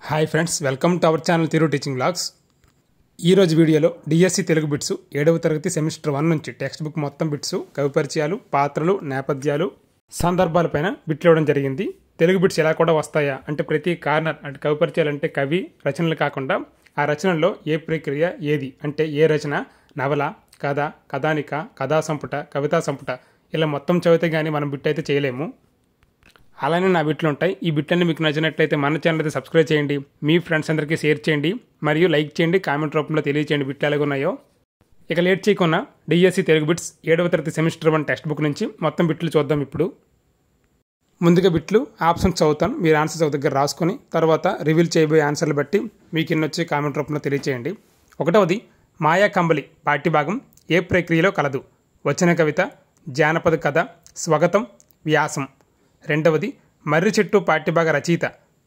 Hi friends, welcome to our channel Thiru teaching blogs. ఈరోజు వీడియోలో DSC Telugu bits 7వ తరగతి సెమిస్టర్ 1 నుంచి టెక్స్ట్ బుక్ మొత్తం బిట్స్, కవి పరిచయాలు, పాత్రలు, నేపథ్యాలు, సందర్భాలపైన బిట్లు ఇవ్వడం జరిగింది. తెలుగు బిట్స్ ఎలా కూడా వస్తాయా అంటే ప్రతి కార్నర్ అంటే కవి పరిచయాలు అంటే కవి రచనలు కాకుండా ఆ రచనల్లో ఏ ప్రక్రియ ఏది అంటే ఏ రచన, నవల, కథ, కథానిక, కథా సంపుట, కవితా సంపుట ఇలా మొత్తం చదివితే కానీ మనం బిట్ అయితే చేయలేము. అలానే నా బిట్లు ఉంటాయి. ఈ బిట్లన్నీ మీకు నచ్చినట్లయితే మన ఛానల్ అయితే సబ్స్క్రైబ్ చేయండి, మీ ఫ్రెండ్స్ అందరికీ షేర్ చేయండి, మరియు లైక్ చేయండి, కామెంట్ రూపంలో తెలియచేయండి బిట్లు ఎలాగ ఉన్నాయో. ఇక లేట్ చేయకుండా డిఎస్సి తెలుగు బిట్స్ 7వ తరగతి సెమిస్టర్ 1 టెక్స్ట్ బుక్ నుంచి మొత్తం బిట్లు చూద్దాం. ఇప్పుడు ముందుగా బిట్లు ఆప్షన్స్ చదువుతాను, మీరు ఆన్సర్స్ ఒక దగ్గర రాసుకొని తర్వాత రివీల్ చేయబోయే ఆన్సర్లు బట్టి మీకు ఎన్నొచ్చి కామెంట్ రూపంలో తెలియచేయండి. 1వది మాయా కంబలి పాఠ్యభాగం ఏ ప్రక్రియలో కలదు? వచన కవిత, జానపద కథ, స్వాగతం, వ్యాసం. 2వది మర్రి చెట్టు పాఠ్యభాగ రచయిత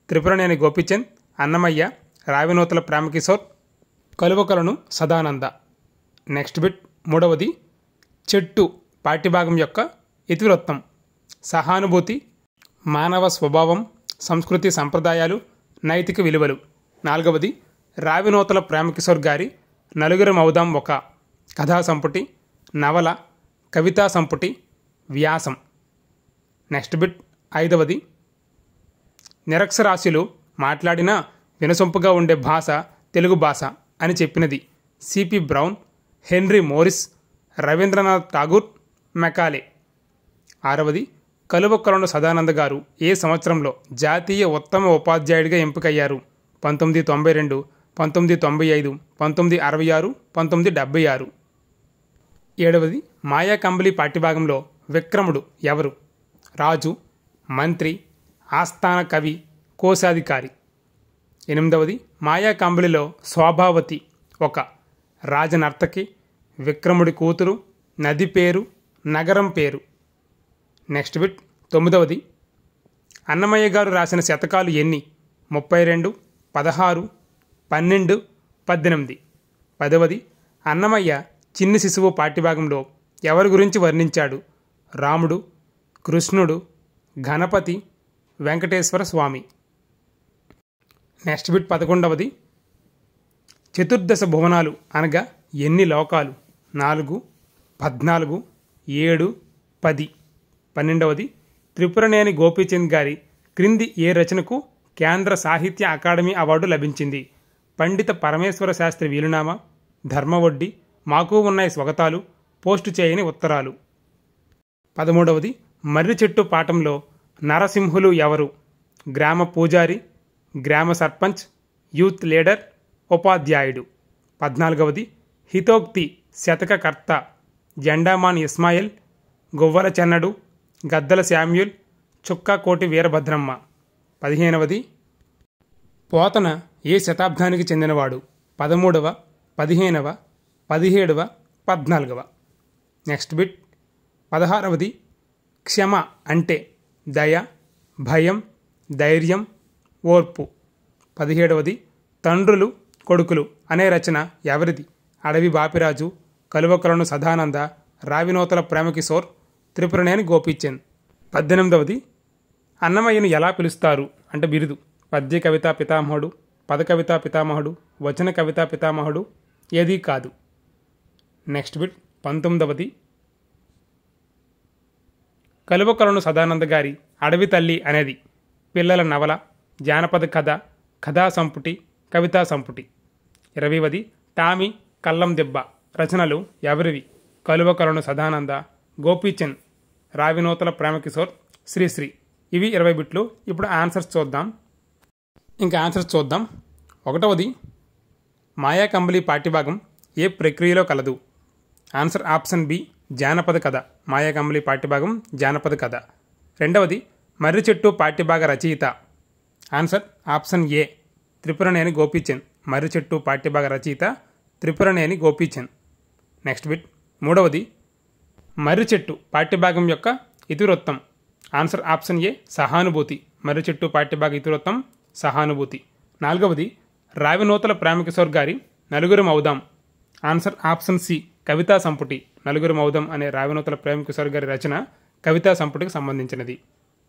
త్రిపురనేని గోపీచంద్, అన్నమయ్య, రావినూతల ప్రేమకిశోర్, కలువకలను సదానంద. నెక్స్ట్ బిట్ 3వది చెట్టు పాఠ్యభాగం యొక్క ఇతివృత్తం సహానుభూతి, మానవ స్వభావం, సంస్కృతి సంప్రదాయాలు, నైతిక విలువలు. 4వది రావినూతల ప్రేమకిశోర్ గారి నలుగురం అవుదాం ఒక కథా సంపుటి, నవల, కవితా సంపుటి, వ్యాసం. నెక్స్ట్ బిట్ 5వది నిరక్షరాస్యులు మాట్లాడినా వినసొంపుగా ఉండే భాష తెలుగు భాష అని చెప్పినది C P Brown, Henry Morris, Rabindranath Tagore, Macaulay. 6వది కలువకలను సదానంద గారు ఏ సంవత్సరంలో జాతీయ ఉత్తమ ఉపాధ్యాయుడిగా ఎంపికయ్యారు? 1992, 1995, 1966, 1976. 7వది మాయా కంబలి పాఠ్యభాగంలో విక్రముడు ఎవరు? రాజు, మంత్రి, ఆస్థాన కవి, కోశాధికారి. 8వది మాయా కంబలిలో శోభావతి ఒక రాజనర్తకి, విక్రముడి కూతురు, నది పేరు, నగరం పేరు. నెక్స్ట్ బిట్ 9వది అన్నమయ్య గారు రాసిన శతకాలు ఎన్ని? 32, 16, 12, 18. 10వది అన్నమయ్య చిన్ని శిశువు పాఠ్యభాగంలో ఎవరి గురించి వర్ణించాడు? రాముడు, కృష్ణుడు, గణపతి, వెంకటేశ్వర స్వామి. నెక్స్ట్ బిట్ 11వది చతుర్దశ భువనాలు అనగా ఎన్ని లోకాలు? 4, 14, 7, 10. 12వది త్రిపురనేని గోపీచంద్ గారి క్రింది ఏ రచనకు కేంద్ర సాహిత్య అకాడమీ అవార్డు లభించింది? పండిత పరమేశ్వర శాస్త్రి వీలునామా, ధర్మవడ్డి, మాకు ఉన్నాయి స్వాగతాలు, పోస్టు చేయని ఉత్తరాలు. 13వది మర్రి చెట్టు పాఠంలో నరసింహులు ఎవరు? గ్రామ పూజారి, గ్రామ సర్పంచ్, యూత్ లీడర్, ఉపాధ్యాయుడు. 14వది హితోక్తి శతకకర్త జెండామాన్ ఇస్మాయిల్, గువ్వల చెన్నడు, గద్దల శామ్యూల్, చుక్కాకోటి వీరభద్రమ్మ. 15వది పోతన ఏ శతాబ్దానికి చెందినవాడు? 13వ, 15వ, 17వ, 14వ. నెక్స్ట్ బిట్ 16వది క్షమ అంటే దయ, భయం, ధైర్యం, ఓర్పు. 17వది తండ్రులు కొడుకులు అనే రచన ఎవరిది? అడవి బాపిరాజు, కలువకలను సదానంద, రావినూతల ప్రేమకిశోర్, త్రిపురనేని గోపీచంద్. 18వది అన్నమయ్యను ఎలా పిలుస్తారు అంటే బిరుదు? పద్య కవితా పితామహుడు, పద కవితా పితామహుడు, వచన కవితా పితామహుడు, ఏదీ కాదు. నెక్స్ట్ బిట్ 19వది కలువకలను సదానంద గారి అడవి తల్లి అనేది పిల్లల నవల, జానపద కథ, కథా సంపుటి, కవితా సంపుటి. 20వది టామీ కల్లం దెబ్బ రచనలు ఎవరివి? కలువకలను సదానంద, గోపీచంద్, రావినూతల ప్రేమకిశోర్, శ్రీశ్రీ. ఇవి 20 బిట్లు. ఇప్పుడు ఆన్సర్స్ చూద్దాం. ఇంకా ఆన్సర్స్ చూద్దాం. 1వది మాయా కంబలి పాఠ్యభాగం ఏ ప్రక్రియలో కలదు? ఆన్సర్ ఆప్షన్ బి జానపద కథ. మాయా కంబలి పాఠ్యభాగం జానపద కథ. 2వది మర్రి చెట్టు పాఠ్యభాగ రచయిత. Answer option A Tripuraneni Gopichand. మర్రి చెట్టు పాఠ్యభాగ రచయిత త్రిపురనేని గోపీచంద్. నెక్స్ట్ బిట్ 3వది మర్రి చెట్టు పాఠ్యభాగం యొక్క ఇతివృత్తం. ఆన్సర్ ఆప్షన్ ఏ సహానుభూతి. మర్రి చెట్టు పాఠ్యభాగ ఇతివృత్తం సహానుభూతి. 4వది రావినూతల ప్రేమకిశోర్ గారి నలుగురం అవుదాం. ఆన్సర్ ఆప్షన్ సి కవితా సంపుటి. నలుగురు మౌదం అనే రావినూతల ప్రేమకిశోర్ గారి రచన కవితా సంపుటికి సంబంధించినది.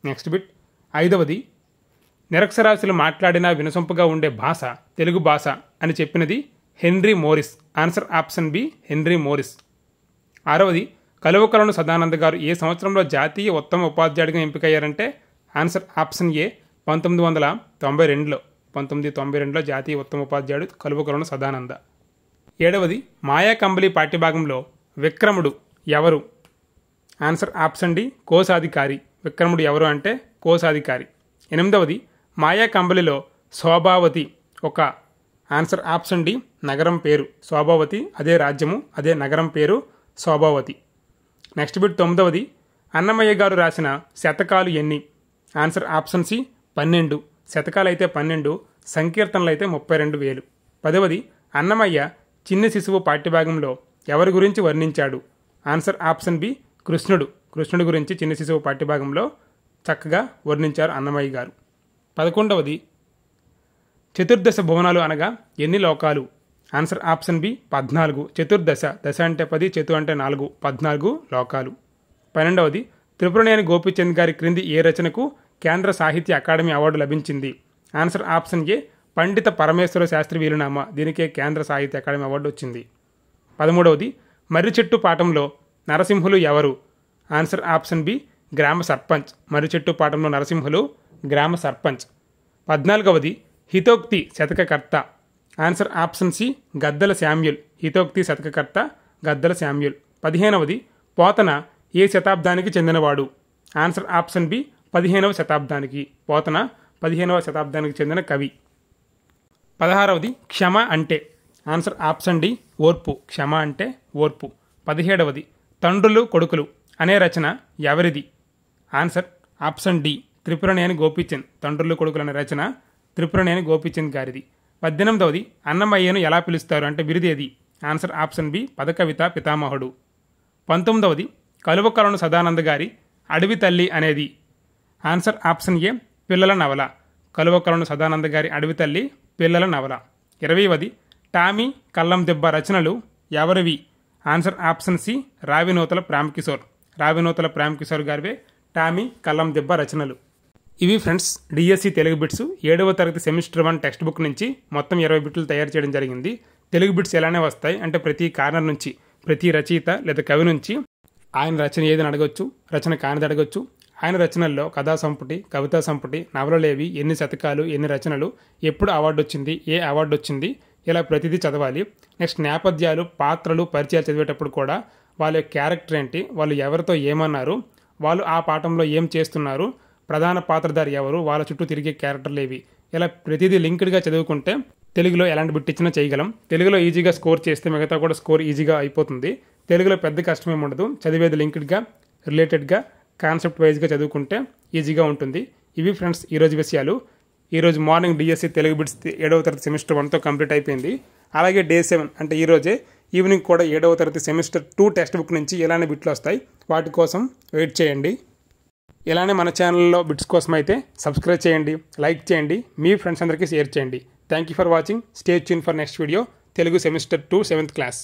నెక్స్ట్ బిట్ 5వది నిరక్షరాస్యులు మాట్లాడినా వినసొంపుగా ఉండే భాష తెలుగు భాష అని చెప్పినది Henry Morris. Answer option B Henry Morris. 6వది కలువకలను సదానంద గారు ఏ సంవత్సరంలో జాతీయ ఉత్తమ ఉపాధ్యాయుడిగా ఎంపికయ్యారంటే ఆన్సర్ ఆప్షన్ ఏ 1992లో. 1992లో జాతీయ ఉత్తమ ఉపాధ్యాయుడు కలువకలను సదానంద. 7వది మాయా కంబలి పాఠ్యభాగంలో విక్రముడు ఎవరు? ఆన్సర్ ఆప్షన్ డి కోశాధికారి. విక్రముడు ఎవరు అంటే కోశాధికారి. 8వది మాయా కంబలిలో శోభావతి ఒక ఆన్సర్ ఆప్షన్ డి నగరం పేరు. శోభావతి అదే రాజ్యము, అదే నగరం పేరు శోభావతి. నెక్స్ట్ బిట్ 9వది అన్నమయ్య గారు రాసిన శతకాలు ఎన్ని? Answer option C 12. శతకాలు అయితే 12, సంకీర్తనలు అయితే 32,000. 10వది అన్నమయ్య చిన్న శిశువు పాఠ్యభాగంలో ఎవరి గురించి వర్ణించాడు? ఆన్సర్ ఆప్షన్ బి కృష్ణుడు. కృష్ణుడు గురించి చిన్న శిశువు పాఠ్యభాగంలో చక్కగా వర్ణించారు అన్నమయ్య గారు. 11వది చతుర్దశ భువనాలు అనగా ఎన్ని లోకాలు? Answer option B 14. చతుర్దశ, దశ అంటే 10, చతు అంటే 4, 14 లోకాలు. 12వది త్రిపురనేని గోపీచంద్ గారి క్రింది ఏ రచనకు కేంద్ర సాహిత్య అకాడమీ అవార్డు లభించింది? ఆన్సర్ ఆప్షన్ ఏ పండిత పరమేశ్వర శాస్త్రి వీలునామా. దీనికే కేంద్ర సాహిత్య అకాడమీ అవార్డు వచ్చింది. 13వది మర్రి చెట్టు పాఠంలో నరసింహులు ఎవరు? ఆన్సర్ ఆప్షన్ బి గ్రామ సర్పంచ్. మర్రి చెట్టు పాఠంలో నరసింహులు గ్రామ సర్పంచ్. 14వది హితోక్తి శతకకర్త. ఆన్సర్ ఆప్షన్ సి గద్దల శామ్యుల్. హితోక్తి శతకకర్త గద్దల శామ్యుల్. 15వది పోతన ఏ శతాబ్దానికి చెందినవాడు? ఆన్సర్ ఆప్షన్ బి 15వ శతాబ్దానికి. పోతన 15వ శతాబ్దానికి చెందిన కవి. 16వది క్షమ అంటే? ఆన్సర్ ఆప్షన్ డి ఓర్పు. క్షమ అంటే ఓర్పు. 17వది తండ్రులు కొడుకులు అనే రచన ఎవరిది? Answer option D Tripuraneni Gopichand. తండ్రులు కొడుకులు అనే రచన త్రిపురనేని గోపీచంద్ గారిది. 18వది అన్నమయ్యను ఎలా పిలుస్తారు అంటే బిరుదేది? ఆన్సర్ ఆప్షన్ బి పదకవిత పితామహుడు. 19వది కలువకలను సదానంద గారి అడవి తల్లి అనేది? ఆన్సర్ ఆప్షన్ ఏ పిల్లల నవల. కలువకలను సదానంద గారి అడవి తల్లి పిల్లల నవల. 20వది టామీ కల్లం దెబ్బ రచనలు ఎవరివి? Answer option C Ravinuthala Premkishore. Ravinuthala Premkishore గారివే టామీ కల్లం దెబ్బ రచనలు. ఇవి ఫ్రెండ్స్ డిఎస్సి తెలుగు బిట్స్ 7వ తరగతి సెమిస్టర్ 1 టెక్స్ట్ బుక్ నుంచి మొత్తం 20 బిట్లు తయారు చేయడం జరిగింది. తెలుగు బిట్స్ ఎలానే వస్తాయి అంటే ప్రతి కార్నర్ నుంచి, ప్రతి రచయిత లేదా కవి నుంచి ఆయన రచన ఏదని అడగొచ్చు, రచన కానిది అడగొచ్చు. ఆయన రచనల్లో కథా సంపుటి, కవితా సంపుటి, నవలలేవి, ఎన్ని శతకాలు, ఎన్ని రచనలు, ఎప్పుడు అవార్డు వచ్చింది, ఏ అవార్డు వచ్చింది, ఇలా ప్రతిదీ చదవాలి. నెక్స్ట్ నేపథ్యాలు, పాత్రలు, పరిచయాలు చదివేటప్పుడు కూడా వాళ్ళ క్యారెక్టర్ ఏంటి, వాళ్ళు ఎవరితో ఏమన్నారు, వాళ్ళు ఆ పాఠంలో ఏం చేస్తున్నారు, ప్రధాన పాత్రధారి ఎవరు, వాళ్ళ చుట్టూ తిరిగే క్యారెక్టర్లు ఏవి, ఇలా ప్రతిదీ లింక్డ్గా చదువుకుంటే తెలుగులో ఎలాంటి బిట్ ఇచ్చినా చేయగలం. తెలుగులో ఈజీగా స్కోర్ చేస్తే మిగతా కూడా స్కోర్ ఈజీగా అయిపోతుంది. తెలుగులో పెద్ద కష్టమేమి ఉండదు. చదివేది లింక్డ్గా, రిలేటెడ్గా, కాన్సెప్ట్ వైజ్గా చదువుకుంటే ఈజీగా ఉంటుంది. ఇవి ఫ్రెండ్స్ ఈరోజు విషయాలు. ఈరోజు మార్నింగ్ డిఎస్సి తెలుగు బిట్స్ 7వ తరగతి సెమిస్టర్ 1తో కంప్లీట్ అయిపోయింది. అలాగే డే 7 అంటే ఈరోజే ఈవినింగ్ కూడా 7వ తరగతి సెమిస్టర్ 2 టెక్స్ట్ బుక్ నుంచి ఎలానే బిట్లు వస్తాయి, వాటి కోసం వెయిట్ చేయండి. ఇలానే మన ఛానల్లో బిట్స్ కోసం అయితే సబ్స్క్రైబ్ చేయండి, లైక్ చేయండి, మీ ఫ్రెండ్స్ అందరికీ షేర్ చేయండి. Thank you for watching. Stay tune for next video. Telugu semester 2 7th class.